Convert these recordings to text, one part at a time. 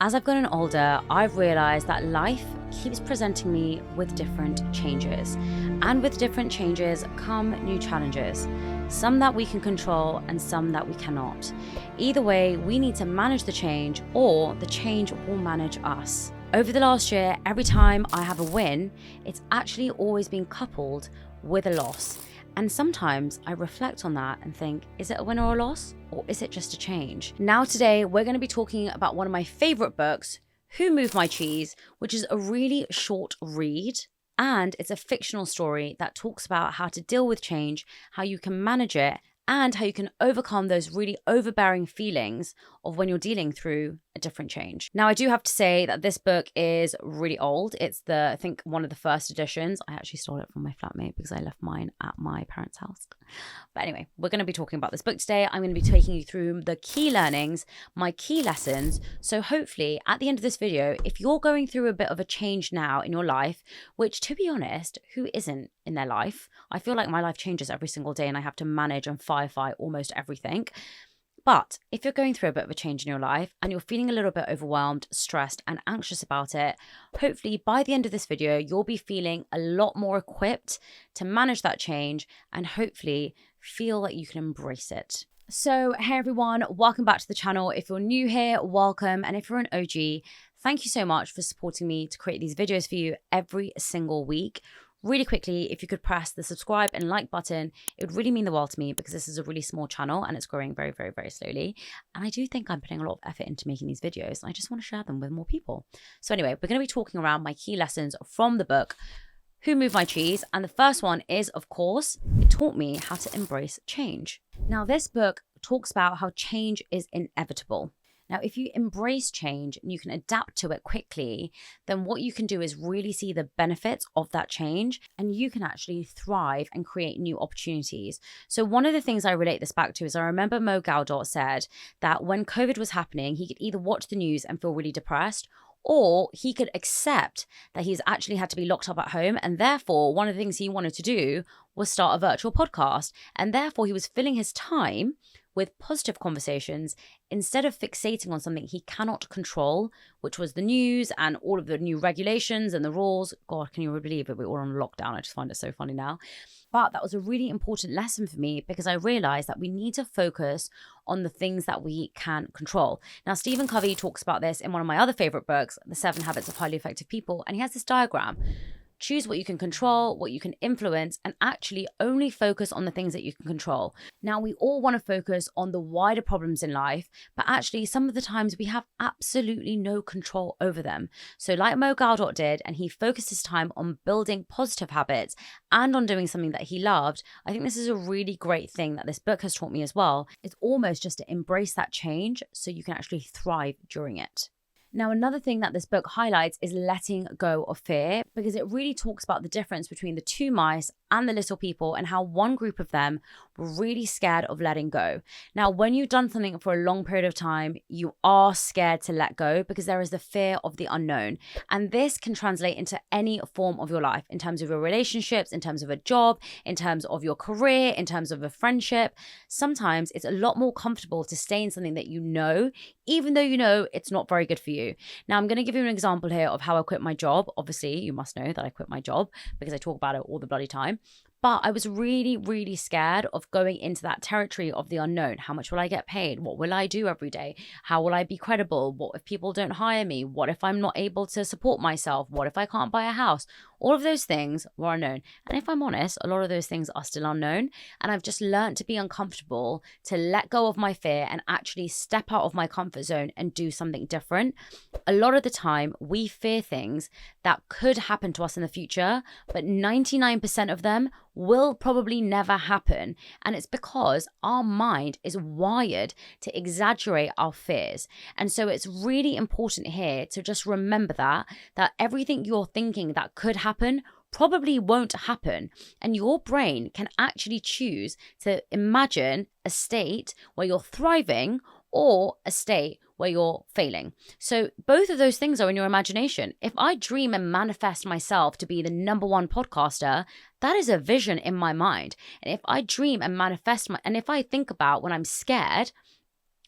As I've gotten older, I've realized that life keeps presenting me with different changes. And with different changes come new challenges, some that we can control and some that we cannot. Either way, we need to manage the change or the change will manage us. Over the last year, every time I have a win, it's actually always been coupled with a loss. And sometimes I reflect on that and think, is it a win or a loss? Or is it just a change? Now today, we're going to be talking about one of my favorite books, Who Moved My Cheese, which is a really short read. And it's a fictional story that talks about how to deal with change, how you can manage it, and how you can overcome those really overbearing feelings of when you're dealing through a different change. Now, I do have to say that this book is really old. It's I think one of the first editions. I actually stole it from my flatmate because I left mine at my parents' house. But anyway, we're going to be talking about this book today. I'm going to be taking you through the key learnings, my key lessons. So hopefully at the end of this video, if you're going through a bit of a change now in your life, which to be honest, who isn't in their life? I feel like my life changes every single day and I have to manage and firefight almost everything. But if you're going through a bit of a change in your life and you're feeling a little bit overwhelmed, stressed, and anxious about it, hopefully by the end of this video, you'll be feeling a lot more equipped to manage that change and hopefully feel that you can embrace it. So, hey everyone, welcome back to the channel. If you're new here, welcome. And if you're an OG, thank you so much for supporting me to create these videos for you every single week. Really quickly, if you could press the subscribe and like button, it would really mean the world to me because this is a really small channel and it's growing very, very, very slowly. And I do think I'm putting a lot of effort into making these videos and I just want to share them with more people. So anyway, we're going to be talking around my key lessons from the book, Who Moved My Cheese? And the first one is, of course, it taught me how to embrace change. Now, this book talks about how change is inevitable. Now, if you embrace change and you can adapt to it quickly, then what you can do is really see the benefits of that change and you can actually thrive and create new opportunities. So one of the things I relate this back to is I remember Mo Galdot said that when COVID was happening, he could either watch the news and feel really depressed or he could accept that he's actually had to be locked up at home. And therefore, one of the things he wanted to do was start a virtual podcast. And therefore, he was filling his time with positive conversations instead of fixating on something he cannot control, which was the news and all of the new regulations and the rules. God, can you believe it? We're all on lockdown. I just find it so funny now. But that was a really important lesson for me because I realized that we need to focus on the things that we can control. Now, Stephen Covey talks about this in one of my other favorite books, The 7 Habits of Highly Effective People. And he has this diagram. Choose what you can control, what you can influence, and actually only focus on the things that you can control. Now, we all want to focus on the wider problems in life, but actually some of the times we have absolutely no control over them. So like Mo Galdot did, and he focused his time on building positive habits and on doing something that he loved, I think this is a really great thing that this book has taught me as well. It's almost just to embrace that change so you can actually thrive during it. Now, another thing that this book highlights is letting go of fear because it really talks about the difference between the two mice and the little people and how one group of them were really scared of letting go. Now, when you've done something for a long period of time, you are scared to let go because there is the fear of the unknown. And this can translate into any form of your life in terms of your relationships, in terms of a job, in terms of your career, in terms of a friendship. Sometimes it's a lot more comfortable to stay in something that you know, even though you know it's not very good for you. Now, I'm going to give you an example here of how I quit my job. Obviously, you must know that I quit my job because I talk about it all the bloody time. But I was really, really scared of going into that territory of the unknown. How much will I get paid? What will I do every day? How will I be credible? What if people don't hire me? What if I'm not able to support myself? What if I can't buy a house? All of those things were unknown. And if I'm honest, a lot of those things are still unknown. And I've just learned to be uncomfortable, to let go of my fear and actually step out of my comfort zone and do something different. A lot of the time, we fear things that could happen to us in the future, but 99% of them will probably never happen. And it's because our mind is wired to exaggerate our fears. And so it's really important here to just remember that everything you're thinking that could happen probably won't happen. And your brain can actually choose to imagine a state where you're thriving or a state where you're failing. So both of those things are in your imagination. If I dream and manifest myself to be the #1 podcaster, that is a vision in my mind. And if I dream and manifest and if I think about when I'm scared,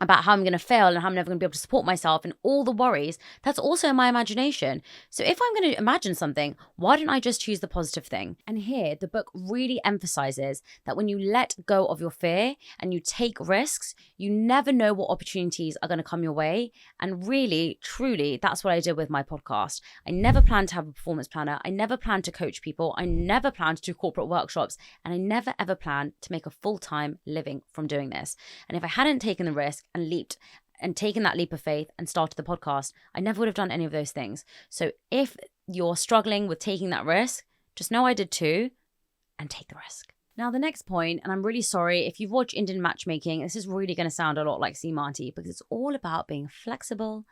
about how I'm going to fail and how I'm never going to be able to support myself and all the worries, that's also in my imagination. So if I'm going to imagine something, why don't I just choose the positive thing? And here, the book really emphasizes that when you let go of your fear and you take risks, you never know what opportunities are going to come your way. And really, truly, that's what I did with my podcast. I never planned to have a performance planner. I never planned to coach people. I never planned to do corporate workshops. And I never, ever planned to make a full-time living from doing this. And if I hadn't taken the risk and leaped and taken that leap of faith and started the podcast, I never would have done any of those things. So if you're struggling with taking that risk, just know I did too, and take the risk. Now, the next point, and I'm really sorry, if you've watched Indian matchmaking, this is really going to sound a lot like Seamanti because it's all about being flexible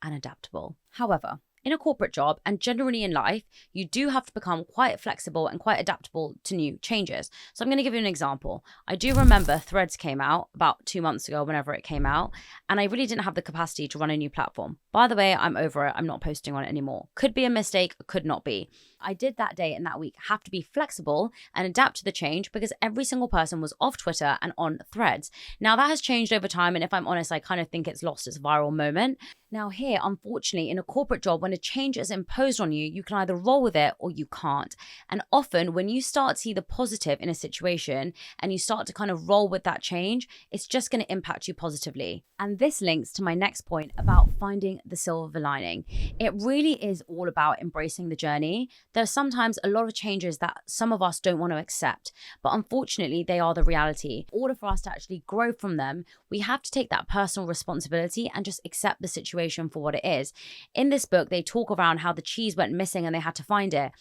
and adaptable. However, in a corporate job and generally in life, you do have to become quite flexible and quite adaptable to new changes. So I'm going to give you an example. I do remember Threads came out about 2 months ago, whenever it came out, and I really didn't have the capacity to run a new platform. By the way, I'm over it. I'm not posting on it anymore. Could be a mistake, could not be. I did that day and that week have to be flexible and adapt to the change because every single person was off Twitter and on Threads. Now that has changed over time, and if I'm honest, I kind of think it's lost its viral moment. Now here, unfortunately, in a corporate job, when a change is imposed on you, you can either roll with it or you can't. And often when you start to see the positive in a situation and you start to kind of roll with that change, it's just going to impact you positively. And this links to my next point about finding the silver lining. It really is all about embracing the journey. There are sometimes a lot of changes that some of us don't want to accept, but unfortunately they are the reality. In order for us to actually grow from them, we have to take that personal responsibility and just accept the situation for what it is. In this book, they talk around how the cheese went missing and they had to find it.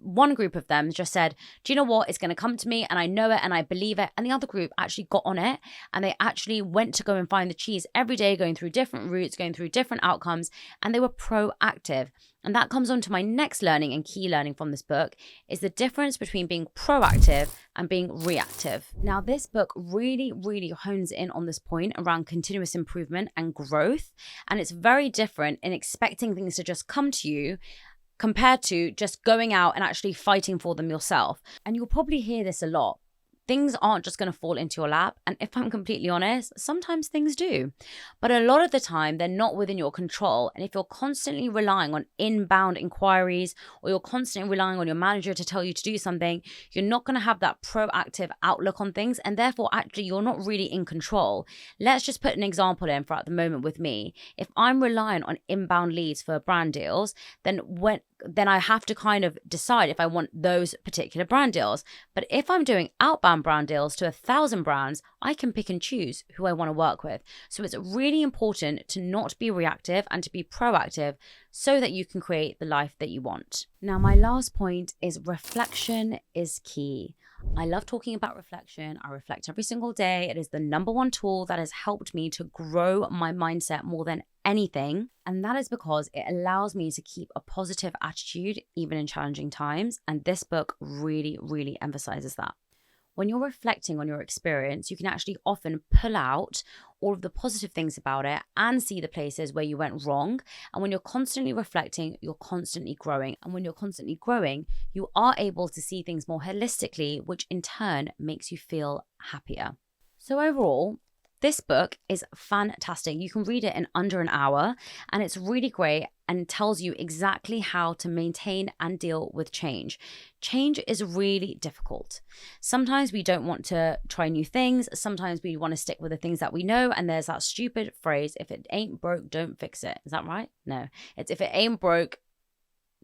One group of them just said, do you know what? It's going to come to me and I know it and I believe it. And the other group actually got on it and they actually went to go and find the cheese every day, going through different routes, going through different outcomes, and they were proactive. And that comes on to my next learning and key learning from this book is the difference between being proactive and being reactive. Now, this book really, really hones in on this point around continuous improvement and growth. And it's very different in expecting things to just come to you compared to just going out and actually fighting for them yourself. And you'll probably hear this a lot. Things aren't just going to fall into your lap. And if I'm completely honest, sometimes things do. But a lot of the time, they're not within your control. And if you're constantly relying on inbound inquiries or you're constantly relying on your manager to tell you to do something, you're not going to have that proactive outlook on things. And therefore, actually, you're not really in control. Let's just put an example in for at the moment with me. If I'm relying on inbound leads for brand deals, then I have to kind of decide if I want those particular brand deals. But if I'm doing outbound brand deals to 1,000 brands, I can pick and choose who I want to work with. So it's really important to not be reactive and to be proactive so that you can create the life that you want. Now, my last point is reflection is key. I love talking about reflection. I reflect every single day. It is the number one tool that has helped me to grow my mindset more than anything. And that is because it allows me to keep a positive attitude even in challenging times. And this book really, really emphasizes that. When you're reflecting on your experience, you can actually often pull out all of the positive things about it and see the places where you went wrong. And when you're constantly reflecting, you're constantly growing. And when you're constantly growing, you are able to see things more holistically, which in turn makes you feel happier. So overall, this book is fantastic. You can read it in under an hour and it's really great and tells you exactly how to maintain and deal with change. Change is really difficult. Sometimes we don't want to try new things. Sometimes we want to stick with the things that we know. And there's that stupid phrase, if it ain't broke, don't fix it. Is that right? No, it's if it ain't broke,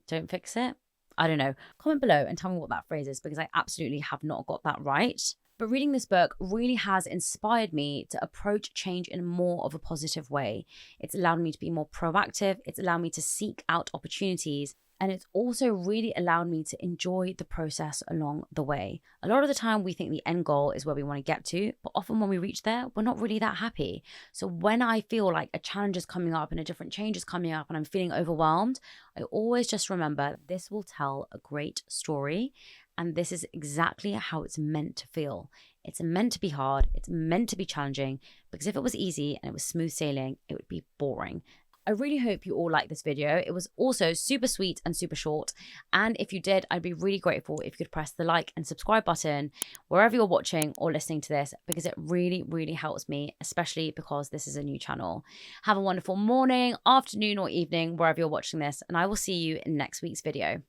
don't fix it. I don't know. Comment below and tell me what that phrase is because I absolutely have not got that right. But reading this book really has inspired me to approach change in more of a positive way. It's allowed me to be more proactive. It's allowed me to seek out opportunities. And it's also really allowed me to enjoy the process along the way. A lot of the time we think the end goal is where we want to get to, but often when we reach there, we're not really that happy. So when I feel like a challenge is coming up and a different change is coming up and I'm feeling overwhelmed, I always just remember this will tell a great story. And this is exactly how it's meant to feel. It's meant to be hard. It's meant to be challenging because if it was easy and it was smooth sailing, it would be boring. I really hope you all liked this video. It was also super sweet and super short. And if you did, I'd be really grateful if you could press the like and subscribe button wherever you're watching or listening to this, because it really, really helps me, especially because this is a new channel. Have a wonderful morning, afternoon, or evening, wherever you're watching this, and I will see you in next week's video.